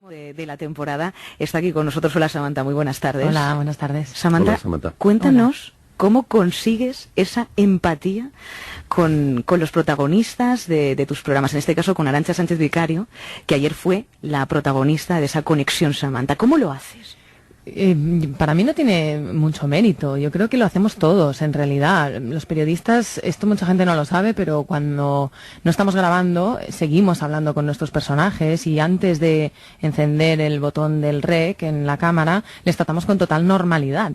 de la temporada. Está aquí con nosotros. Hola, Samantha, muy buenas tardes. Hola, buenas tardes. Samantha, Hola, Samantha. Cuéntanos cómo consigues esa empatía con los protagonistas de tus programas, en este caso con Arantxa Sánchez Vicario, que ayer fue la protagonista de esa conexión, Samantha. ¿Cómo lo haces? Para mí no tiene mucho mérito, yo creo que lo hacemos todos en realidad. Los periodistas, esto mucha gente no lo sabe, pero cuando no estamos grabando seguimos hablando con nuestros personajes y antes de encender el botón del rec en la cámara les tratamos con total normalidad.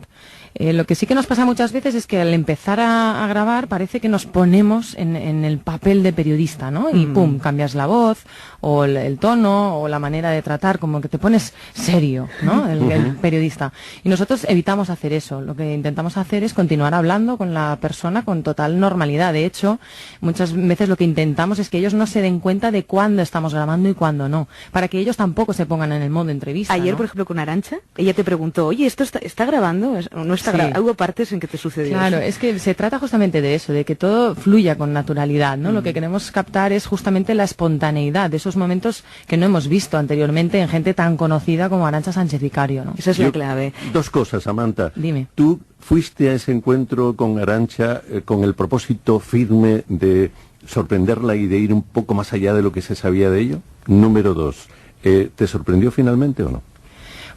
Lo que sí que nos pasa muchas veces es que al empezar a grabar parece que nos ponemos en el papel de periodista, ¿no? Y pum, cambias la voz o el tono o la manera de tratar, como que te pones serio, ¿no? El periodista. Y nosotros evitamos hacer eso. Lo que intentamos hacer es continuar hablando con la persona con total normalidad. De hecho, muchas veces lo que intentamos es que ellos no se den cuenta de cuándo estamos grabando y cuándo no, para que ellos tampoco se pongan en el modo entrevista. Ayer, ¿no? por ejemplo, con Arantxa, ella te preguntó, oye, ¿esto está grabando? ¿No está grabando? ¿Hubo partes en que te sucedió Claro, eso? es que se trata justamente de eso, de que todo fluya con naturalidad, ¿no? Lo que queremos captar es justamente la espontaneidad de esos momentos que no hemos visto anteriormente en gente tan conocida como Arantxa Sánchez Vicario, ¿no? Esa es la clave. Dos cosas, Samantha. Dime. Tú fuiste a ese encuentro con Arantxa con el propósito firme de sorprenderla y de ir un poco más allá de lo que se sabía de ello. Número dos, ¿te sorprendió finalmente o no?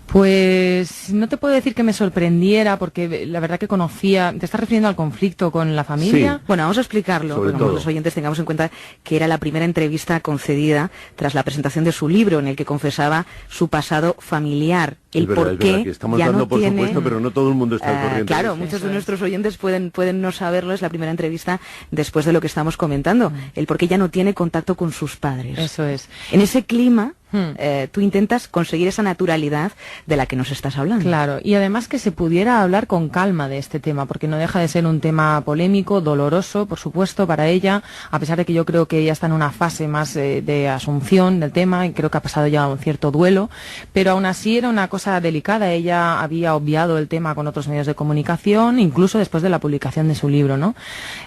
Pues no te puedo decir que me sorprendiera, porque la verdad que conocía... ¿Te estás refiriendo al conflicto con la familia? Sí. Bueno, vamos a explicarlo, Sobre porque todo. los oyentes tengamos en cuenta que era la primera entrevista concedida tras la presentación de su libro, en el que confesaba su pasado familiar, el Es verdad, por es verdad, qué que estamos ya dando no por tiene... supuesto, pero no todo el mundo está al corriente. Claro, Sí. muchos de nuestros oyentes pueden no saberlo, es la primera entrevista después de lo que estamos comentando, el por qué ya no tiene contacto con sus padres. Eso es. En ese clima, tú intentas conseguir esa naturalidad de la que nos estás hablando. Claro, y además que se pudiera hablar con calma de este tema, porque no deja de ser un tema polémico, doloroso, por supuesto, para ella, a pesar de que yo creo que ella está en una fase más de asunción del tema, y creo que ha pasado ya un cierto duelo, pero aún así era una cosa delicada. Ella había obviado el tema con otros medios de comunicación, incluso después de la publicación de su libro, ¿no?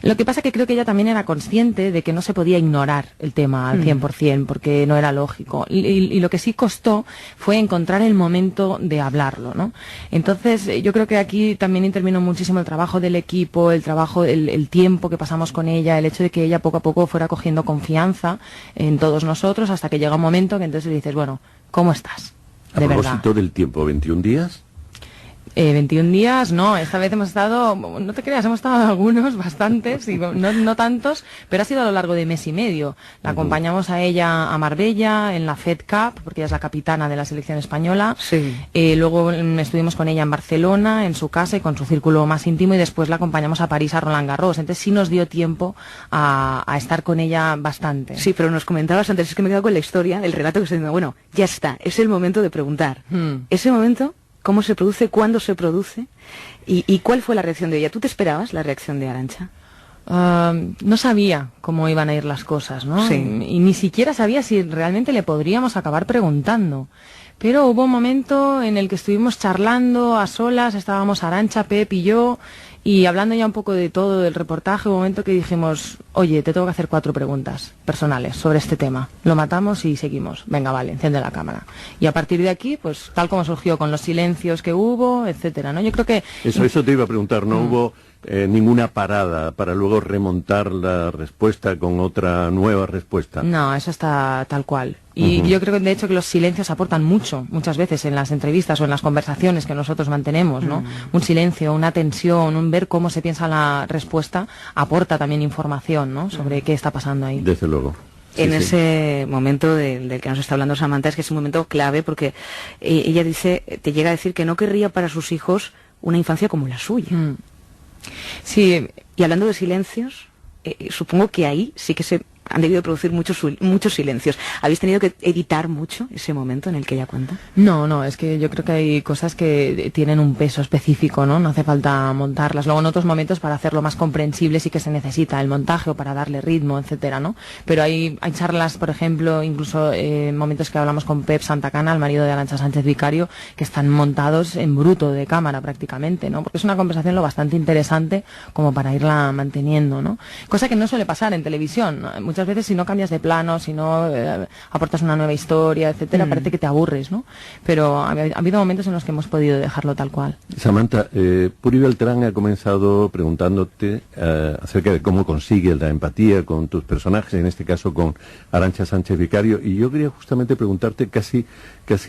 Lo que pasa que creo que ella también era consciente de que no se podía ignorar el tema al 100%, porque no era lógico. Y lo que sí costó fue encontrar el momento de hablarlo, ¿no? Entonces, yo creo que aquí también intervino muchísimo el trabajo del equipo, el tiempo que pasamos con ella, el hecho de que ella poco a poco fuera cogiendo confianza en todos nosotros, hasta que llega un momento que entonces dices, bueno, ¿cómo estás? A De propósito verdad. del tiempo, ¿21 días? 21 días, no, esta vez hemos estado, no te creas, hemos estado algunos, bastantes, y no tantos, pero ha sido a lo largo de mes y medio. La acompañamos a ella a Marbella, en la Fed Cup, porque ella es la capitana de la selección española. Sí. Luego estuvimos con ella en Barcelona, en su casa y con su círculo más íntimo, y después la acompañamos a París, a Roland Garros. Entonces sí nos dio tiempo a estar con ella bastante. Sí, pero nos comentabas antes, es que me he quedado con la historia, el relato que está diciendo, bueno, ya está, es el momento de preguntar. Ese momento, ¿cómo se produce? ¿Cuándo se produce? ¿Y cuál fue la reacción de ella? ¿Tú te esperabas la reacción de Arantxa? No sabía cómo iban a ir las cosas, ¿no? Sí. Y ni siquiera sabía si realmente le podríamos acabar preguntando. Pero hubo un momento en el que estuvimos charlando a solas, estábamos Arantxa, Pep y yo, y hablando ya un poco de todo, del reportaje, un momento que dijimos, oye, te tengo que hacer 4 preguntas personales sobre este tema. Lo matamos y seguimos. Venga, vale, enciende la cámara. Y a partir de aquí, pues tal como surgió, con los silencios que hubo, etcétera, ¿no? Yo creo que... Eso te iba a preguntar, ¿no hubo ninguna parada para luego remontar la respuesta con otra nueva respuesta? No, eso está tal cual. Y yo creo que de hecho que los silencios aportan mucho, muchas veces en las entrevistas o en las conversaciones que nosotros mantenemos, ¿no? Un silencio, una tensión, un ver cómo se piensa la respuesta, aporta también información, ¿no? Sobre qué está pasando ahí. Desde luego. Sí, En sí. ese momento del que nos está hablando Samantha, es que es un momento clave porque ella dice, te llega a decir que no querría para sus hijos una infancia como la suya. Sí, Y hablando de silencios, supongo que ahí sí que se han debido producir muchos silencios. ¿Habéis tenido que editar mucho ese momento en el que ella cuenta? no, es que yo creo que hay cosas que tienen un peso específico, ¿no? No hace falta montarlas. Luego en otros momentos para hacerlo más comprensible sí que se necesita el montaje o para darle ritmo, etcétera, ¿no? Pero hay charlas, por ejemplo, incluso momentos que hablamos con Pep Santacana, el marido de Arantxa Sánchez Vicario, que están montados en bruto de cámara prácticamente, ¿no? Porque es una conversación lo bastante interesante como para irla manteniendo, ¿no? Cosa que no suele pasar en televisión, ¿no? Muchas muchas veces si no cambias de plano, si no aportas una nueva historia, etcétera, parece que te aburres, ¿no? Pero ha habido momentos en los que hemos podido dejarlo tal cual. Samantha, Puri Beltrán ha comenzado preguntándote acerca de cómo consigues la empatía con tus personajes, en este caso con Arantxa Sánchez Vicario, y yo quería justamente preguntarte casi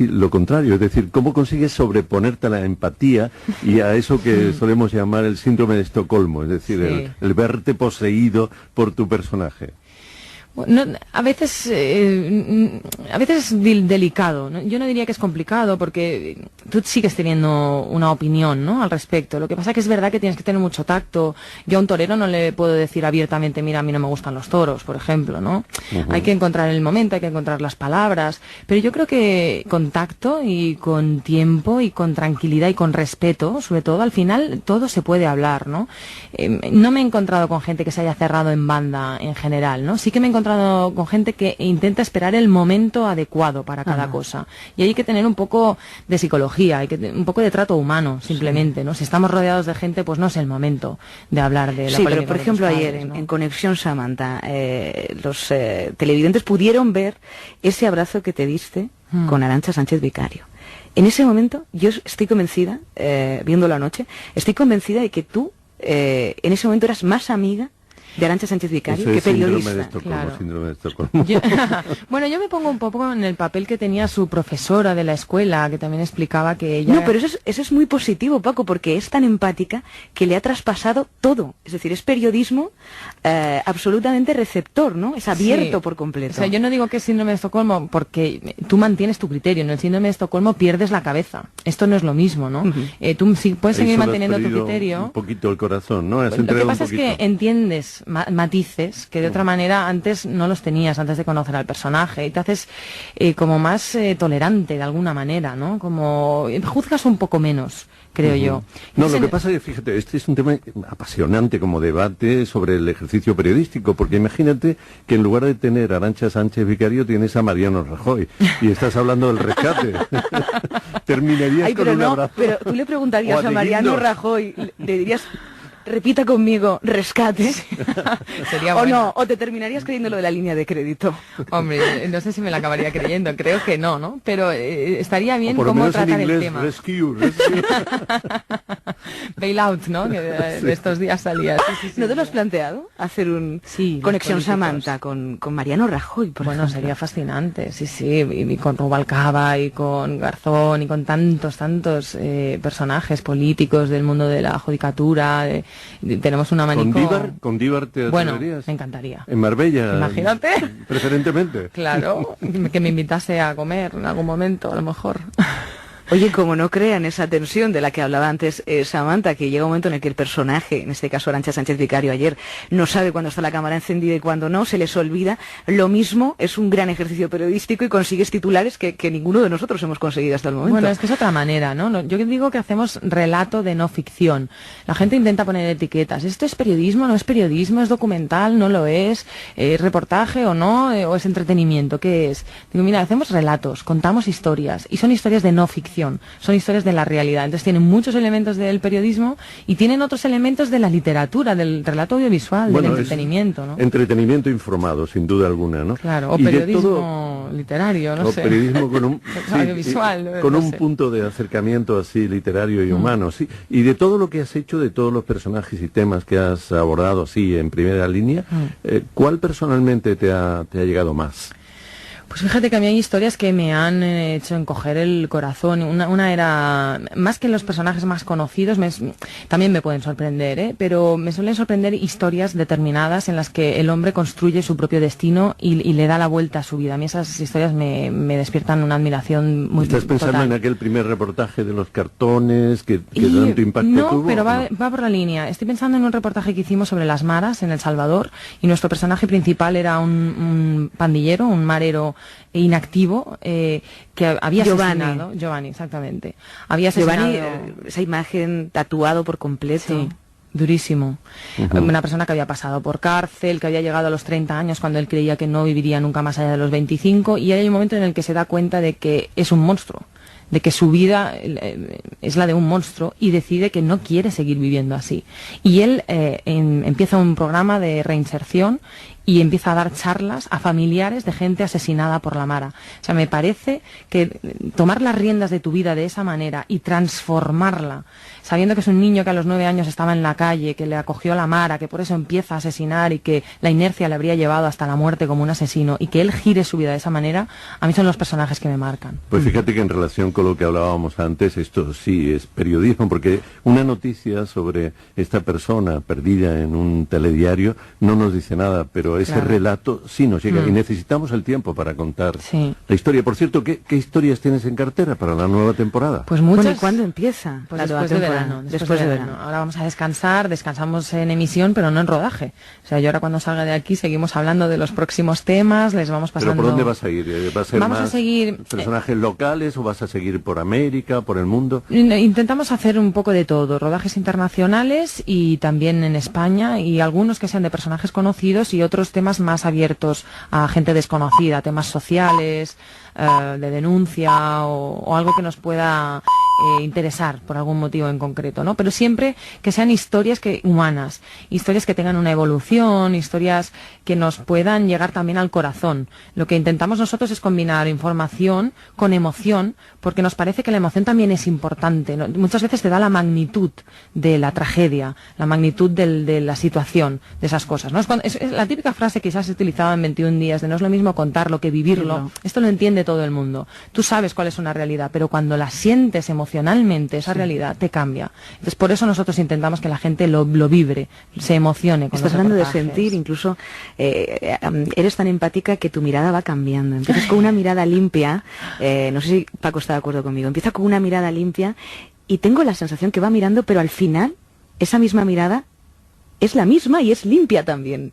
lo contrario, es decir, ¿cómo consigues sobreponerte a la empatía y a eso que solemos llamar el síndrome de Estocolmo, es decir, el verte poseído por tu personaje? No, a veces es delicado, ¿no? Yo no diría que es complicado porque tú sigues teniendo una opinión, ¿no?, al respecto. Lo que pasa es que es verdad que tienes que tener mucho tacto. Yo a un torero no le puedo decir abiertamente, mira, a mí no me gustan los toros, por ejemplo, ¿no? Hay que encontrar el momento, hay que encontrar las palabras, pero yo creo que con tacto y con tiempo y con tranquilidad y con respeto, sobre todo, al final todo se puede hablar, ¿no? No me he encontrado con gente que se haya cerrado en banda en general, ¿no? Sí que me he encontrado con gente que intenta esperar el momento adecuado para cada cosa. Y hay que tener un poco de psicología, un poco de trato humano, simplemente, ¿no? Si estamos rodeados de gente, pues no es el momento de hablar de la polémica. Pero por ejemplo ayer, ¿no?, en Conexión Samantha, los televidentes pudieron ver ese abrazo que te diste con Arantxa Sánchez Vicario. En ese momento, yo estoy convencida, viéndolo anoche, estoy convencida de que tú, en ese momento, eras más amiga de Arantxa Sánchez Vicario, que periodista. Síndrome de Estocolmo. Bueno, yo me pongo un poco en el papel que tenía su profesora de la escuela, que también explicaba que ella... No, pero eso es muy positivo, Paco, porque es tan empática que le ha traspasado todo. Es decir, es periodismo absolutamente receptor, ¿no? Es abierto por completo. O sea, yo no digo que es síndrome de Estocolmo porque tú mantienes tu criterio. En el síndrome de Estocolmo pierdes la cabeza. Esto no es lo mismo, ¿no? Tú sí puedes seguir manteniendo tu criterio. Un poquito el corazón, ¿no? Lo que pasa es que entiendes matices que de otra manera antes no los tenías, antes de conocer al personaje, y te haces como más tolerante de alguna manera, ¿no? Como juzgas un poco menos, creo yo. No, lo que pasa es que, fíjate, este es un tema apasionante como debate sobre el ejercicio periodístico, porque imagínate que en lugar de tener a Arantxa Sánchez Vicario tienes a Mariano Rajoy, y estás hablando del rescate. Terminarías con un abrazo. Pero tú le preguntarías a Mariano Rajoy, le dirías... Repita conmigo, rescate. Sería o bueno. no, o te terminarías creyendo lo de la línea de crédito. Hombre, no sé si me la acabaría creyendo, creo que no, ¿no? Pero estaría bien cómo tratar el tema. Rescue. Bailout, ¿no? Que de estos días salía. Sí. ¿No te lo has planteado? Hacer un Conexión Samantha con Mariano Rajoy, por ejemplo. Sería fascinante, sí. Y con Rubalcaba y con Garzón y con tantos personajes políticos del mundo de la judicatura, tenemos un abanico... ¿Con Díbar te atreverías? Bueno, me encantaría. ¿En Marbella? Imagínate. Preferentemente. Claro, que me invitase a comer en algún momento, a lo mejor. Oye, como no crean esa tensión de la que hablaba antes Samantha, que llega un momento en el que el personaje, en este caso Arantxa Sánchez Vicario ayer, no sabe cuándo está la cámara encendida y cuándo no, se les olvida. Lo mismo es un gran ejercicio periodístico y consigues titulares que ninguno de nosotros hemos conseguido hasta el momento. Bueno, es que es otra manera, ¿no? Yo digo que hacemos relato de no ficción. La gente intenta poner etiquetas. ¿Esto es periodismo? ¿No es periodismo? ¿Es documental? ¿No lo es? ¿Es reportaje o no? ¿O es entretenimiento? ¿Qué es? Digo, mira, hacemos relatos, contamos historias y son historias de no ficción. Son historias de la realidad. Entonces tienen muchos elementos del periodismo y tienen otros elementos de la literatura, del relato audiovisual, del entretenimiento, ¿no? Entretenimiento informado, sin duda alguna, ¿no? Claro, o periodismo literario, no sé. O periodismo con un audiovisual, con un punto de acercamiento así literario y humano, sí. Y de todo lo que has hecho, de todos los personajes y temas que has abordado así en primera línea, ¿cuál personalmente te ha llegado más? Pues fíjate que a mí hay historias que me han hecho encoger el corazón. Una era, más que los personajes más conocidos, también me pueden sorprender, pero me suelen sorprender historias determinadas en las que el hombre construye su propio destino y le da la vuelta a su vida. A mí esas historias me despiertan una admiración muy ¿Estás pensando total. en aquel primer reportaje de los cartones que tanto impacto tuvo? No, pero va por la línea. Estoy pensando en un reportaje que hicimos sobre las maras en El Salvador y nuestro personaje principal era un pandillero, un marero inactivo que había asesinado. Giovanni, exactamente. Había asesinado... Giovanni, esa imagen tatuado por completo. Sí, durísimo. Una persona que había pasado por cárcel, que había llegado a los 30 años cuando él creía que no viviría nunca más allá de los 25, y hay un momento en el que se da cuenta de que es un monstruo, de que su vida es la de un monstruo y decide que no quiere seguir viviendo así. Y él empieza un programa de reinserción y empieza a dar charlas a familiares de gente asesinada por la Mara. O sea, me parece que tomar las riendas de tu vida de esa manera y transformarla, sabiendo que es un niño que a los 9 años estaba en la calle, que le acogió la Mara, que por eso empieza a asesinar y que la inercia le habría llevado hasta la muerte como un asesino, y que él gire su vida de esa manera, a mí son los personajes que me marcan. Pues fíjate que en relación con lo que hablábamos antes, esto sí es periodismo, porque una noticia sobre esta persona perdida en un telediario no nos dice nada, pero ese relato sí nos llega y necesitamos el tiempo para contar la historia. Por cierto, ¿qué historias tienes en cartera para la nueva temporada? Pues muchas. Bueno, ¿y cuándo empieza? Pues después de verano. Después de verano. Ahora vamos a descansar, descansamos en emisión, pero no en rodaje. O sea, yo ahora cuando salga de aquí seguimos hablando de los próximos temas, les vamos pasando... ¿Pero por dónde vas a ir? ¿Va a ser vamos más a seguir personajes locales o vas a seguir por América, por el mundo? Intentamos hacer un poco de todo, rodajes internacionales y también en España, y algunos que sean de personajes conocidos y otros temas más abiertos a gente desconocida, temas sociales, de denuncia o algo que nos pueda interesar por algún motivo en concreto, ¿no? Pero siempre que sean historias humanas, historias que tengan una evolución, historias que nos puedan llegar también al corazón. Lo que intentamos nosotros es combinar información con emoción, porque nos parece que la emoción también es importante, ¿no? Muchas veces te da la magnitud de la tragedia, la magnitud de la situación, de esas cosas, ¿no? Es la típica frase que ya se ha utilizado en 21 días, de no es lo mismo contarlo que vivirlo. Esto lo entiende todo el mundo. Tú sabes cuál es una realidad, pero cuando la sientes emocionalmente, esa realidad te cambia. Entonces, por eso nosotros intentamos que la gente lo vibre, se emocione con Estás hablando de sentir, incluso eres tan empática que tu mirada va cambiando. Empiezas con una mirada limpia, no sé si Paco está de acuerdo conmigo, empieza con una mirada limpia y tengo la sensación que va mirando, pero al final esa misma mirada es la misma y es limpia también.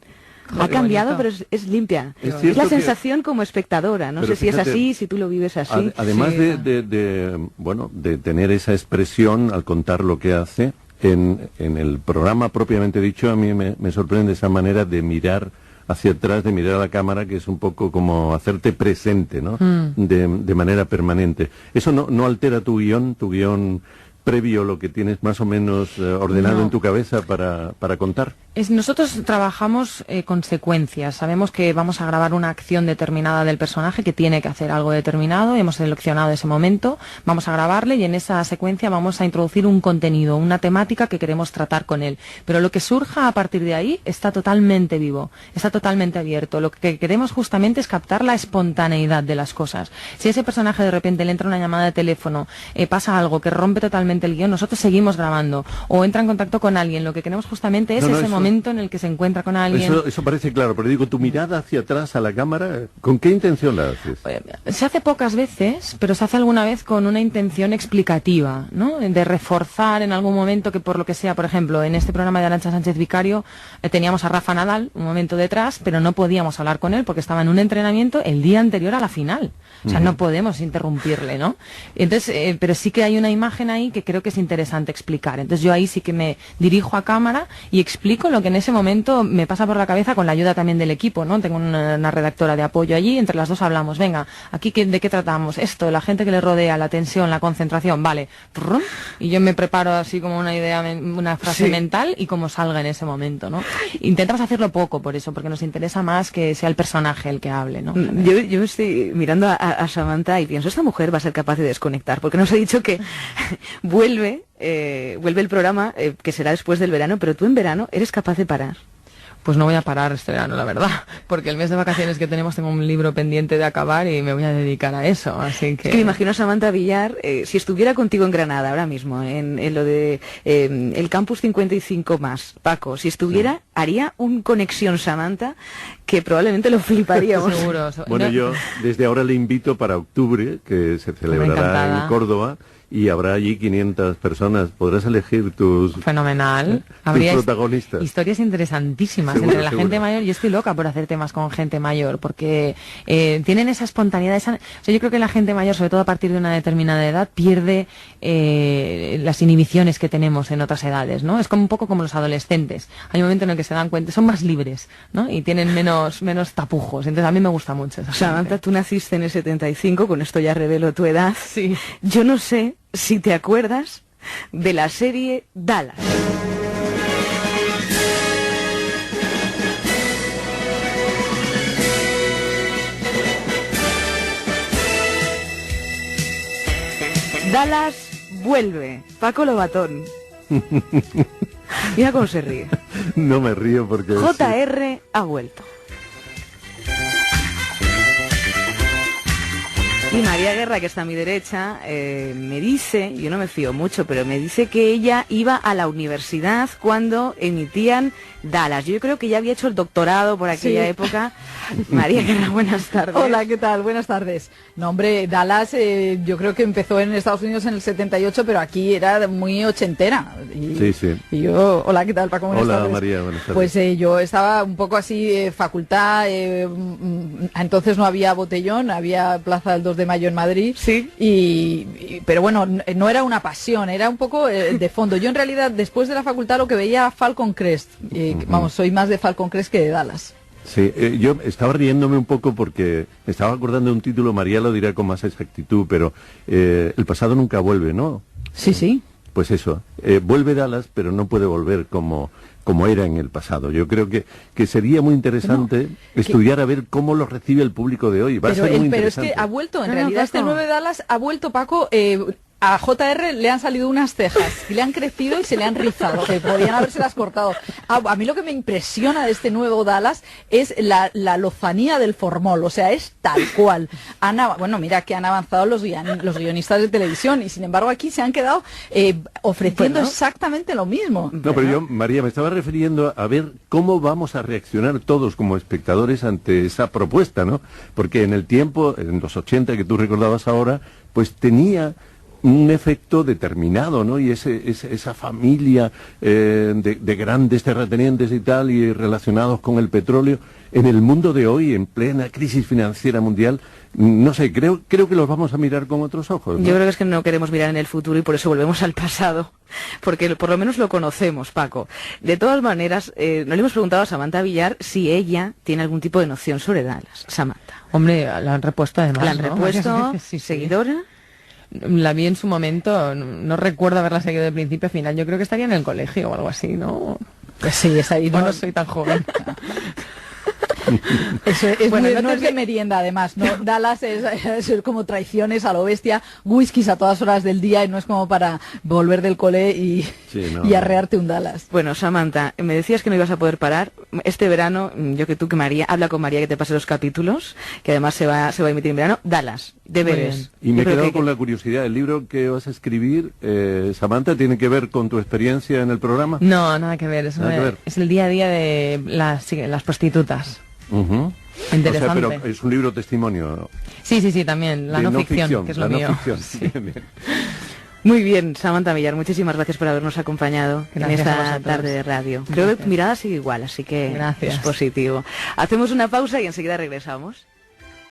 Ha cambiado, pero es limpia. Es la sensación como espectadora. No sé si es así, si tú lo vives así. Además de tener esa expresión al contar lo que hace, en el programa propiamente dicho, a mí me sorprende esa manera de mirar hacia atrás, de mirar a la cámara, que es un poco como hacerte presente, ¿no? De manera permanente. ¿Eso no altera tu guión previo, lo que tienes más o menos ordenado en tu cabeza para contar? Nosotros trabajamos con secuencias. Sabemos que vamos a grabar una acción determinada del personaje que tiene que hacer algo determinado. Hemos seleccionado ese momento, vamos a grabarle y en esa secuencia vamos a introducir un contenido, una temática que queremos tratar con él. Pero lo que surja a partir de ahí está totalmente vivo, está totalmente abierto. Lo que queremos justamente es captar la espontaneidad de las cosas. Si a ese personaje de repente le entra una llamada de teléfono, pasa algo que rompe totalmente el guión, nosotros seguimos grabando. O entra en contacto con alguien. Lo que queremos justamente es ese momento en el que se encuentra con alguien. Eso parece claro, pero digo, tu mirada hacia atrás a la cámara, ¿con qué intención la haces? Se hace pocas veces, pero se hace alguna vez con una intención explicativa, ¿no? De reforzar en algún momento que por lo que sea, por ejemplo, en este programa de Arantxa Sánchez Vicario teníamos a Rafa Nadal un momento detrás, pero no podíamos hablar con él porque estaba en un entrenamiento el día anterior a la final. O sea, no podemos interrumpirle, ¿no? Entonces, pero sí que hay una imagen ahí que creo que es interesante explicar. Entonces yo ahí sí que me dirijo a cámara y explico lo que en ese momento me pasa por la cabeza, con la ayuda también del equipo, ¿no? Tengo una redactora de apoyo allí, entre las dos hablamos, venga, aquí ¿de qué tratamos? Esto, la gente que le rodea, la tensión, la concentración, vale. Y yo me preparo así como una idea, una frase mental y como salga en ese momento, ¿no? Intentamos hacerlo poco por eso, porque nos interesa más que sea el personaje el que hable, ¿no? Yo estoy mirando a Samantha y pienso, esta mujer va a ser capaz de desconectar, porque nos ha dicho que vuelve el programa, que será después del verano, pero tú en verano eres capaz de parar. Pues no voy a parar este verano, la verdad, porque el mes de vacaciones que tenemos tengo un libro pendiente de acabar y me voy a dedicar a eso, así que... Es que me imagino a Samantha Villar, si estuviera contigo en Granada ahora mismo, en lo de el Campus 55 más, Paco, si estuviera, haría un conexión Samantha que probablemente lo fliparíamos. Seguro. Bueno, yo desde ahora le invito para octubre, que se celebrará en Córdoba, y habrá allí 500 personas. Podrás elegir tus... Fenomenal. Habría protagonistas. Historias interesantísimas entre la gente mayor. Yo estoy loca por hacer temas con gente mayor, porque tienen esa espontaneidad. O sea, yo creo que la gente mayor, sobre todo a partir de una determinada edad, pierde las inhibiciones que tenemos en otras edades, ¿no? Es como un poco como los adolescentes. Hay un momento en el que se dan cuenta, son más libres, ¿no? Y tienen menos tapujos. Entonces a mí me gusta mucho esa Samantha, tú naciste en el 75, con esto ya revelo tu edad. Sí. Yo no sé si te acuerdas de la serie Dallas. Dallas vuelve. Paco Lobatón. Mira cómo se ríe. No me río porque... JR ha vuelto. Y María Guerra, que está a mi derecha, me dice, yo no me fío mucho, pero me dice que ella iba a la universidad cuando emitían Dallas. Yo creo que ya había hecho el doctorado por aquella época. María Guerra, buenas tardes. Hola, ¿qué tal? Buenas tardes. No, hombre, Dallas yo creo que empezó en Estados Unidos en el 78, pero aquí era muy ochentera. Sí, sí. Y yo, hola, ¿qué tal, Paco? Buenas Hola, tardes. María, buenas tardes. Pues yo estaba un poco así, facultad, entonces no había botellón, había Plaza del 2 de Mayo en Madrid. Sí. Pero bueno, no era una pasión, era un poco de fondo. Yo en realidad, después de la facultad, lo que veía era Falcon Crest. Vamos, soy más de Falcon Crest que de Dallas. Sí, yo estaba riéndome un poco porque me estaba acordando de un título, María lo dirá con más exactitud, pero el pasado nunca vuelve, ¿no? Sí, sí. Pues eso, vuelve Dallas, pero no puede volver como era en el pasado. Yo creo que sería muy interesante estudiar a ver cómo lo recibe el público de hoy. Va a ser muy Pero es interesante. que ha vuelto, en No, realidad, Paco. este 9 de Dallas ha vuelto, Paco. A JR le han salido unas cejas y le han crecido y se le han rizado, que podían habérselas cortado. A mí lo que me impresiona de este nuevo Dallas es la lozanía del formol, o sea, es tal cual. Bueno, mira que han avanzado los guionistas de televisión y sin embargo aquí se han quedado ofreciendo exactamente lo mismo. No, pero yo, María, me estaba refiriendo a ver cómo vamos a reaccionar todos como espectadores ante esa propuesta, ¿no? Porque en el tiempo, en los 80 que tú recordabas ahora, pues tenía un efecto determinado, ¿no? Y esa familia de grandes terratenientes y tal, y relacionados con el petróleo, en el mundo de hoy, en plena crisis financiera mundial, no sé, creo que los vamos a mirar con otros ojos, ¿no? Yo creo que es que no queremos mirar en el futuro y por eso volvemos al pasado, porque por lo menos lo conocemos, Paco. De todas maneras, no le hemos preguntado a Samantha Villar si ella tiene algún tipo de noción sobre Dallas. Samantha. Hombre, la han repuesto además, ¿La han ¿no? repuesto? Sí. ¿Seguidora? La vi en su momento, no recuerdo haberla seguido de principio a final. Yo creo que estaría en el colegio o algo así, ¿no? Pues sí, es ahí. No soy tan joven. Eso es Bueno, no es de merienda, además, ¿no? Dallas es como traiciones a lo bestia, whiskies a todas horas del día y no es como para volver del cole y arrearte un Dallas. Bueno, Samantha, me decías que no ibas a poder parar. Este verano, que María, habla con María que te pase los capítulos, que además se va a emitir en verano. Dallas, deberes. Y me he Yo creo quedado que- con la curiosidad, ¿el libro que vas a escribir, Samantha, tiene que ver con tu experiencia en el programa? No, nada que ver. Es el día a día de las prostitutas. Ujú. Interesante. O sea, pero es un libro testimonio. Sí, también. La de no ficción, que es lo la mío. no ficción. Bien, bien. Muy bien, Samantha Villar, muchísimas gracias por habernos acompañado Gracias en a esta vosotros. tarde de radio. Creo que tu mirada sigue igual, así que Gracias. es positivo. Hacemos una pausa y enseguida regresamos.